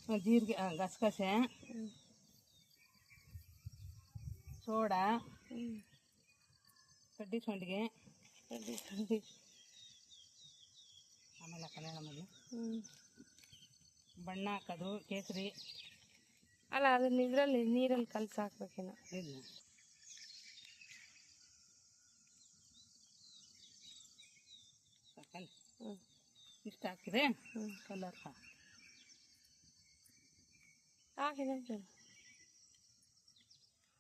ಜೀರಿಗೆ ಗಸಗಸೆ ಸೋಡಾ ಕಡ್ಡಿ ಸೊಂಡಿಗೆ ಆಮೇಲೆ ಆಮೇಲೆ ಬಣ್ಣ ಹಾಕೋದು ಕೇಸರಿ ಅಲ್ಲ ಅದನ್ನ ಇದರಲ್ಲಿ ನೀರಲ್ಲಿ ಕಲಸಿ ಹಾಕ್ಬೇಕೇನೋ ಇಲ್ಲ ಸಾಕಲ್ಲ ಇಷ್ಟು ಹಾಕಿದೆ ಕಲರ್ ಹಾಕಿದೆ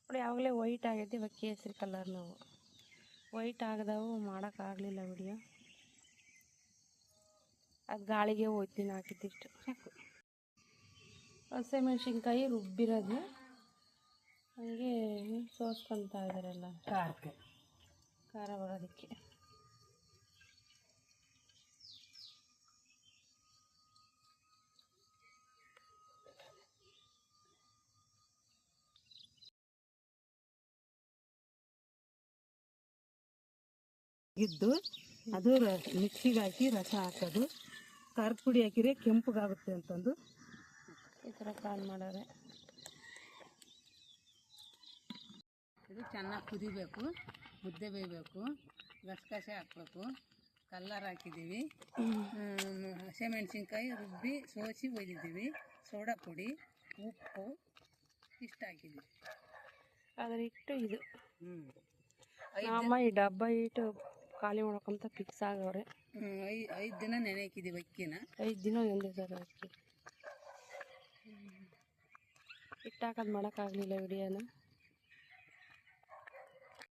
ನೋಡಿ ಯಾವಾಗಲೇ ವೈಟ್ ಆಗೈತಿ ಇವಾಗ ಕೇಸರಿ ಕಲರ್ ನಾವು ವೈಟ್ ಆಗದವು ಮಾಡೋಕ್ಕಾಗಲಿಲ್ಲ ವಿಡಿಯೋ ಅದು ಗಾಳಿಗೆ ಹೋಯ್ತೀನಿ ಹಾಕಿದ್ದಿಷ್ಟು ಸಾಕು ಹಸಿಮೆಣ್ಸಿನ್ಕಾಯಿ ರುಬ್ಬಿರೋದು ಹಂಗೆ ಸೋಸ್ಕೊತಾ ಇದ್ದಾರೆಲ್ಲ ಖಾರಕ್ಕೆ ಖಾರ ಬರೋದಕ್ಕೆ ಇದ್ದು ಅದು ಮಿಕ್ಸಿಗೆ ಹಾಕಿ ರಸ ಹಾಕೋದು ಖಾರದ ಪುಡಿ ಹಾಕಿದ್ರೆ ಕೆಂಪಗಾಗುತ್ತೆ ಅಂತಂದು ಈ ಥರ ಕಾಲ್ ಮಾಡೋರೆ ಇದು ಚೆನ್ನಾಗಿ ಕುದಿಬೇಕು ಮುದ್ದೆ ಬೇಯಬೇಕು ಗಸಗಸೆ ಹಾಕಬೇಕು ಕಲ್ಲರ್ ಹಾಕಿದ್ದೀವಿ ಹಸಿಮೆಣ್ಸಿನ್ಕಾಯಿ ರುಬ್ಬಿ ಸೋಸಿ ಒಯ್ದಿದ್ದೀವಿ ಸೋಡಾ ಪುಡಿ ಉಪ್ಪು ಇಷ್ಟು ಹಾಕಿದ್ದೀವಿ ಅದರ ಇಟ್ಟು ಇದು ಅಮ್ಮ ಈ ಡಬ್ಬ ಇಟ್ಟು ಖಾಲಿ ಮಾಡ್ಕೊಂತ ಫಿಕ್ಸ್ ಆಗವ್ರೆ 5 ದಿನ ನೆನೆಕಿದ್ದೀವಿ ಅಕ್ಕಿನ 5 ದಿನ ನೆನೆದಿದ್ದಾರೆ ಅಕ್ಕಿ ಹಿಟ್ಟು ಹಾಕೋದು ಮಾಡೋಕ್ಕಾಗಲಿಲ್ಲ ವಿಡಿಯೋನ